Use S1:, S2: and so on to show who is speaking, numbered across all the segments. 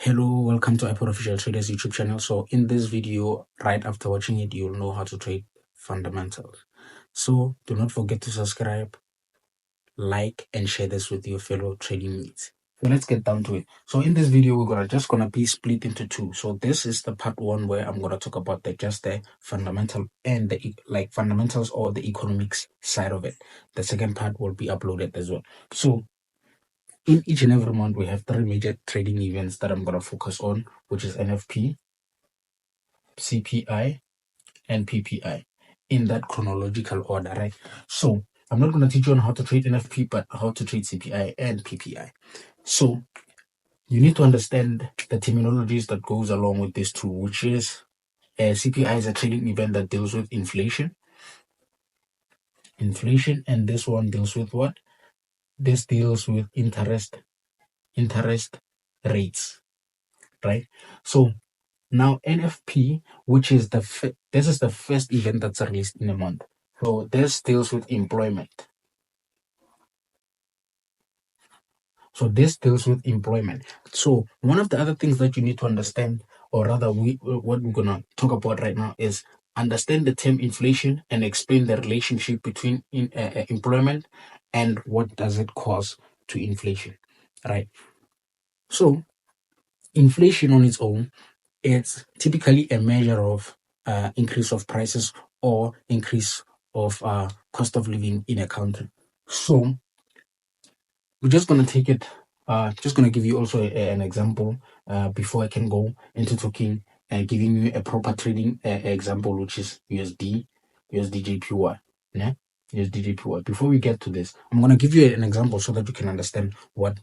S1: Hello, welcome to iPod Official Traders YouTube channel. So in this video, right after watching it, you'll know how to trade fundamentals. So do not forget to subscribe, like, and share this with your fellow trading mates. So let's get down to it. So in this video, we're just gonna be split into two. So this is the part one where I'm gonna talk about the fundamental and the fundamentals or the economics side of it. The second part will be uploaded as well. So in each and every month, we have three major trading events that I'm going to focus on, which is NFP, CPI, and PPI in that chronological order, right? So I'm not going to teach you on how to trade NFP, but how to trade CPI and PPI. So you need to understand the terminologies that goes along with this too, which is CPI is a trading event that deals with inflation, and this one deals with what? This deals with interest rates, right? So now NFP, which is this is the first event that's released in a month. So this deals with employment. So one of the other things that you need to understand, or rather what we're gonna talk about right now, is understand the term inflation and explain the relationship between employment and what does it cause to inflation, right? So inflation on its own, it's typically a measure of increase of prices or increase of cost of living in a country. So we're just going to take it, just going to give you also an example before I can go into talking and giving you a proper trading example, which is USDJPY. Yeah? USDJPY. Before we get to this, I'm going to give you an example so that you can understand what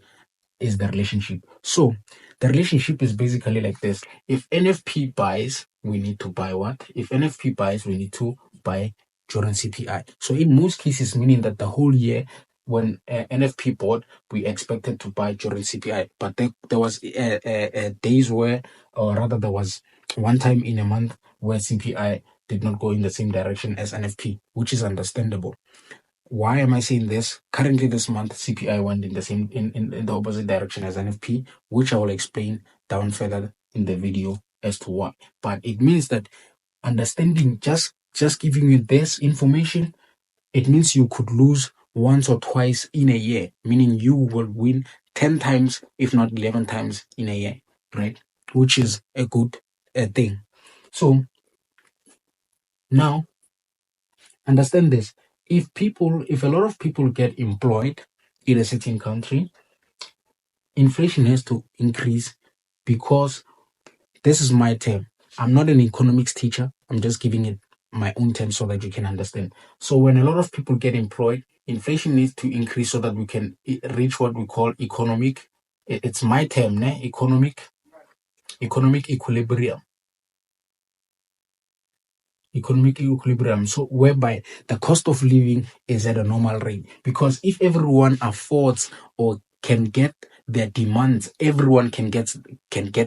S1: is the relationship. So the relationship is basically like this. If NFP buys, we need to buy what? If NFP buys, we need to buy during CPI. So in most cases, meaning that the whole year when NFP bought, we expected to buy during CPI. But there was days where, or rather there was one time in a month where CPI did not go in the same direction as NFP, which is understandable. Why am I saying this? Currently, this month, CPI went in the opposite direction as NFP, which I will explain down further in the video as to why. But it means that understanding just giving you this information, it means you could lose once or twice in a year, meaning you will win 10 times, if not 11 times in a year, right? Which is a good thing. So now understand this. If a lot of people get employed in a certain country, inflation has to increase, because this is my term. I'm not an economics teacher. I'm just giving it my own term so that you can understand. So when a lot of people get employed, inflation needs to increase so that we can reach what we call it's my term, economic equilibrium. Economic equilibrium, so whereby the cost of living is at a normal rate. Because if everyone affords or can get their demands, everyone can get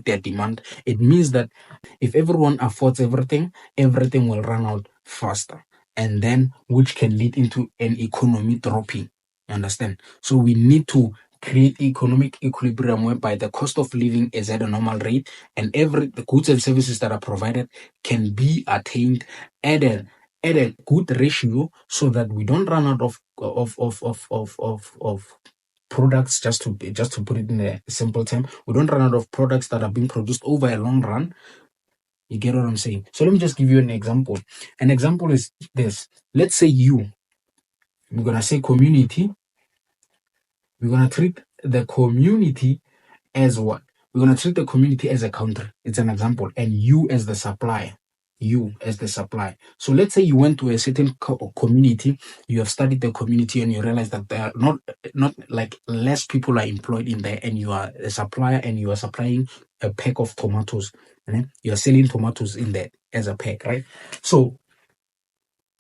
S1: their demand. It means that if everyone affords everything will run out faster, and then which can lead into an economy dropping. You understand? So we need to create economic equilibrium whereby the cost of living is at a normal rate, and the goods and services that are provided can be attained at a good ratio, so that we don't run out of products. Just to put it in a simple term, we don't run out of products that are being produced over a long run. You get what I'm saying? So let me just give you an example. An example is this. Let's say we're gonna say community. We're gonna treat the community as what? We're gonna treat the community as a country. It's an example, and you as the supplier. So let's say you went to a certain community, you have studied the community, and you realize that there are not like less people are employed in there, and you are a supplier, and you are supplying a pack of tomatoes. You are selling tomatoes in there as a pack, right? So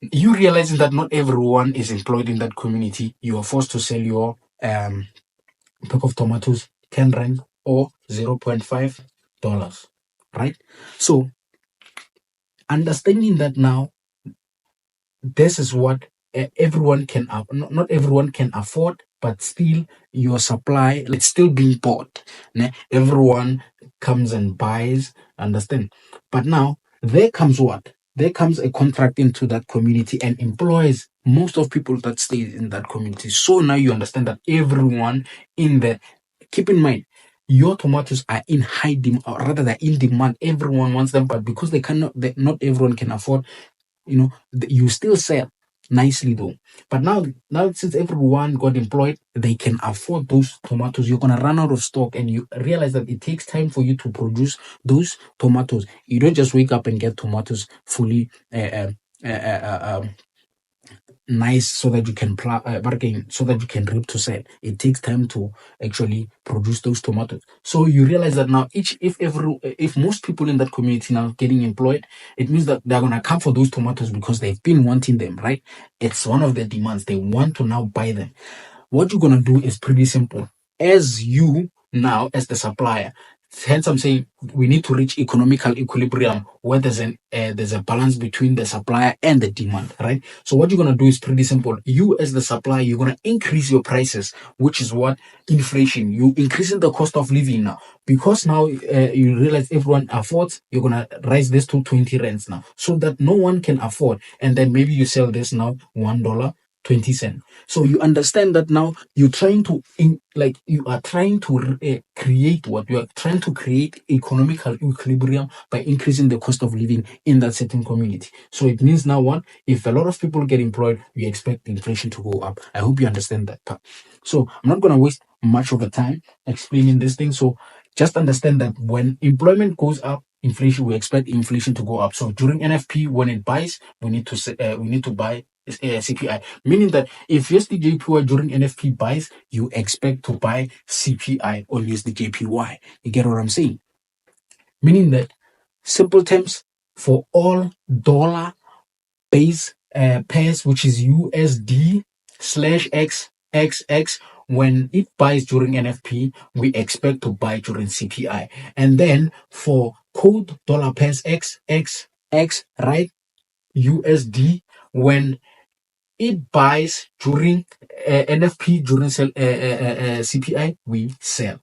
S1: you realizing that not everyone is employed in that community, you are forced to sell your pack of tomatoes 10 rand or $0.5, right? So understanding that now, this is what everyone can not everyone can afford, but still your supply, it's still being bought. Everyone comes and buys, understand? But now there comes what? There comes a contract into that community and employs most of people that stay in that community. So now you understand that everyone in the, keep in mind, your tomatoes are in high demand, or rather they're in demand. Everyone wants them, but because not everyone can afford, you still sell nicely though. But now since everyone got employed, they can afford those tomatoes. You're gonna run out of stock, and you realize that it takes time for you to produce those tomatoes. You don't just wake up and get tomatoes fully nice so that you can bargain, so that you can reap to sell. It takes time to actually produce those tomatoes. So you realize that now if most people in that community now getting employed, it means that they're gonna come for those tomatoes because they've been wanting them, right? It's one of their demands. They want to now buy them. What you're gonna do is pretty simple. As you now, as the supplier, hence I'm saying we need to reach economical equilibrium where there's a balance between the supplier and the demand, right? So what you're gonna do is pretty simple. You as the supplier, you're gonna increase your prices, which is what inflation. You increasing the cost of living now because now you realize everyone affords. You're gonna raise this to 20 rands now, so that no one can afford, and then maybe you sell this now $1.20. So you understand that now you're trying to you are trying to create what you are trying to create economical equilibrium by increasing the cost of living in that certain community. So it means now what, if a lot of people get employed, we expect inflation to go up. I hope you understand that part. So I'm not going to waste much of the time explaining this thing. So just understand that when employment goes up, inflation, we expect inflation to go up. So during NFP, when it buys, we need to buy CPI, meaning that if USDJPY during NFP buys, you expect to buy CPI on USDJPY. You get what I'm saying? Meaning that, simple terms, for all dollar base pairs, which is USD slash XXX, when it buys during NFP, we expect to buy during CPI. And then for code dollar pairs XXX, right? USD, when it buys during NFP, during CPI, we sell.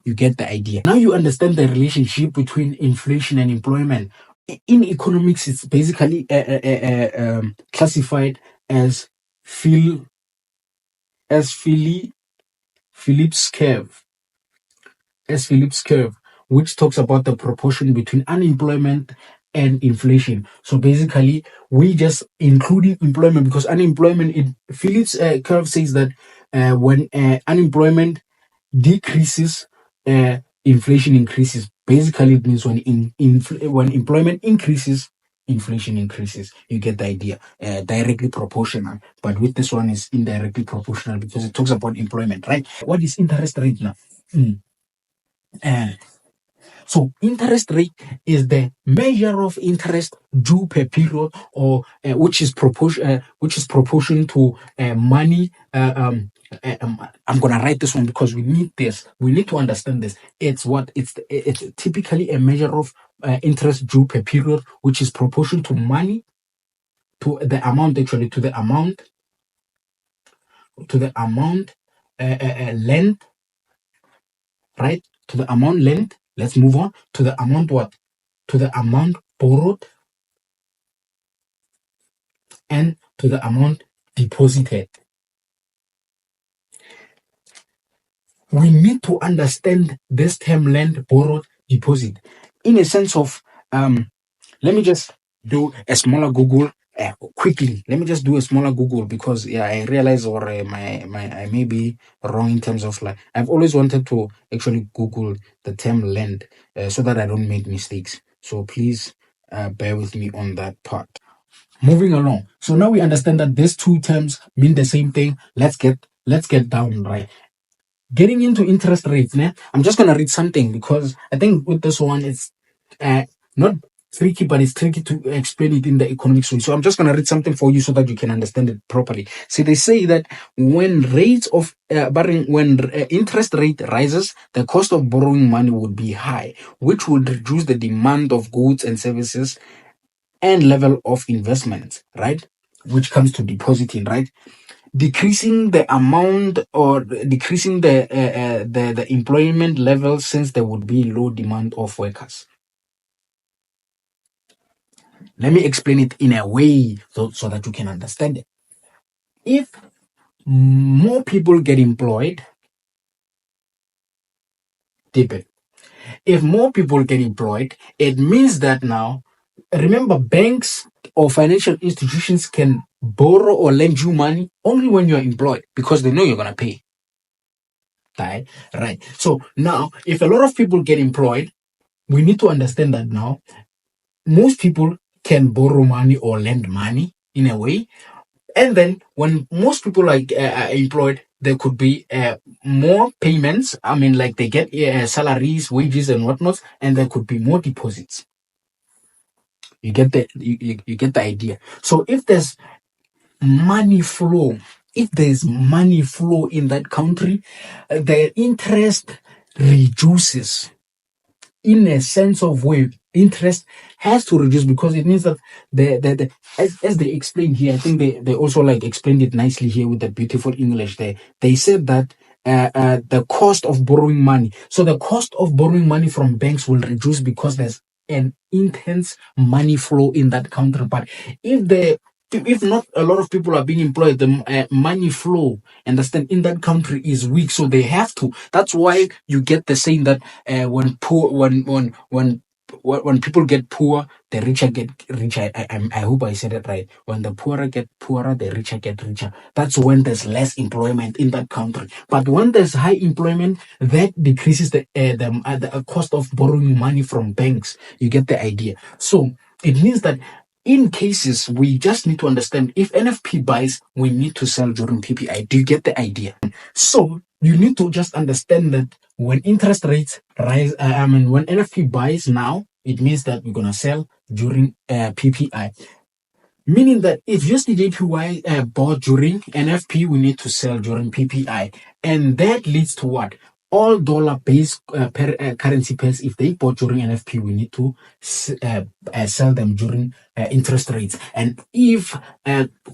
S1: You get the idea. Now you understand the relationship between inflation and employment. In economics, it's basically classified as Phillips curve. As Phillips curve, which talks about the proportion between unemployment and inflation. So basically, we just including employment because unemployment in Phillips curve says that when unemployment decreases, inflation increases. Basically, it means when employment increases, inflation increases. You get the idea. Directly proportional, but with this one is indirectly proportional because it talks about employment, right? What is interest rate now? Uh, so interest rate is the measure of interest due per period, or which is proportion to money. I'm gonna write this one because we need this. We need to understand this. It's typically a measure of interest due per period, which is proportion to money, to the amount actually to the amount lent, right? To the amount lent. Let's move on to the amount what? To the amount borrowed and to the amount deposited. We need to understand this term lend, borrowed, deposit in a sense of let me just do a smaller Google quickly. Let me just do a smaller Google because I realize or I may be wrong in terms of I've always wanted to actually Google the term lend so that I don't make mistakes. So please bear with me on that part. Moving along. So now we understand that these two terms mean the same thing. Let's get down right. Getting into interest rates, I'm just gonna read something because I think with this one it's not tricky, but it's tricky to explain it in the economics way. So I'm just gonna read something for you so that you can understand it properly. So they say that when interest rate rises, the cost of borrowing money would be high, which would reduce the demand of goods and services and level of investment, right? Which comes to depositing, right? decreasing the amount or decreasing the employment level, since there would be low demand of workers. Let me explain it in a way so that you can understand it. If more people get employed, tip it. If more people get employed, it means that now, remember, banks or financial institutions can borrow or lend you money only when you're employed because they know you're going to pay. Right. So now, if a lot of people get employed, we need to understand that now most people can borrow money or lend money in a way. And then when most people are employed, there could be more payments. I mean, like they get salaries, wages, and whatnot, and there could be more deposits. You get you get the idea. So if there's money flow, if there's money flow in that country, the interest reduces. In a sense of way, interest has to reduce because it means that as they explained here, I think they also like explained it nicely here with the beautiful English there. They said that the cost of borrowing money. So the cost of borrowing money from banks will reduce because there's an intense money flow in that country. But if not a lot of people are being employed, the money flow, understand, in that country is weak. So they have to. That's why you get the saying that when people get poor, the richer get richer. I hope I said it right. When the poorer get poorer, the richer get richer. That's when there's less employment in that country. But when there's high employment, that decreases the cost of borrowing money from banks. You get the idea. So it means that in cases, we just need to understand if NFP buys, we need to sell during PPI. Do you get the idea? So you need to just understand that when interest rates rise, when NFP buys now, it means that we're gonna sell during PPI. Meaning that if USD bought during NFP, we need to sell during PPI, and that leads to what? All dollar-based currency pairs, if they bought during NFP, we need to sell them during interest rates. And if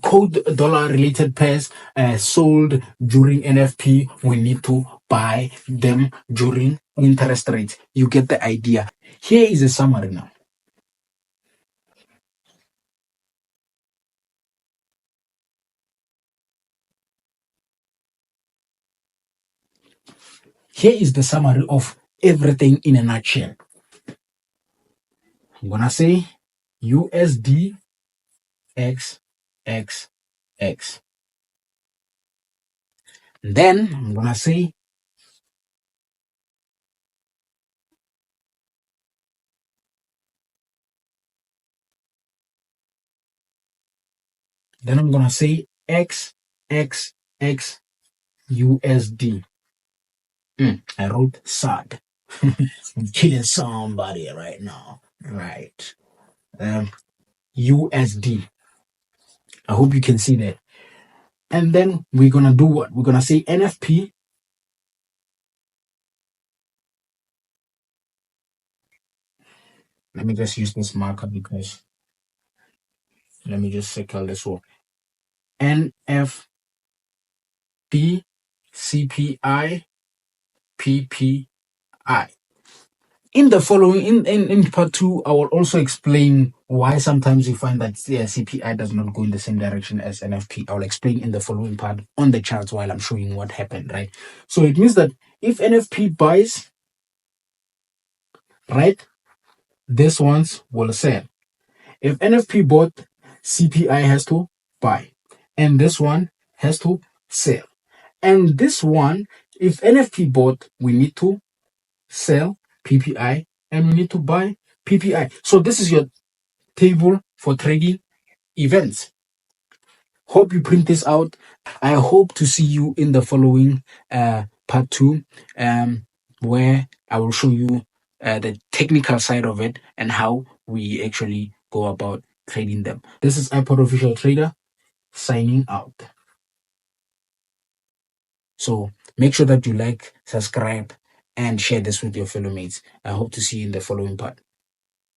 S1: code dollar-related pairs sold during NFP, we need to buy them during interest rates. You get the idea. Here is a summary now. Here is the summary of everything in a nutshell. I'm gonna say USD X X X. Then I'm gonna say X X X USD. I wrote sad. I'm killing somebody right now. Right. USD. I hope you can see that. And then we're gonna do what? We're gonna say NFP. Let me just use this marker because let me just circle this one. NFP CPI PPI. In the following, in part 2, I will also explain why sometimes you find that CPI does not go in the same direction as NFP. I will explain in the following part on the charts while I'm showing what happened, right? So it means that if NFP buys, right, this ones will sell. If NFP bought, CPI has to buy. And this one has to sell. And this one, if NFP bought, we need to sell PPI and we need to buy PPI. So this is your table for trading events. Hope you print this out. I hope to see you in the following part 2, where I will show you the technical side of it and how we actually go about trading them. This is iPod Official Trader signing out. So make sure that you like, subscribe, and share this with your fellow mates. I hope to see you in the following part.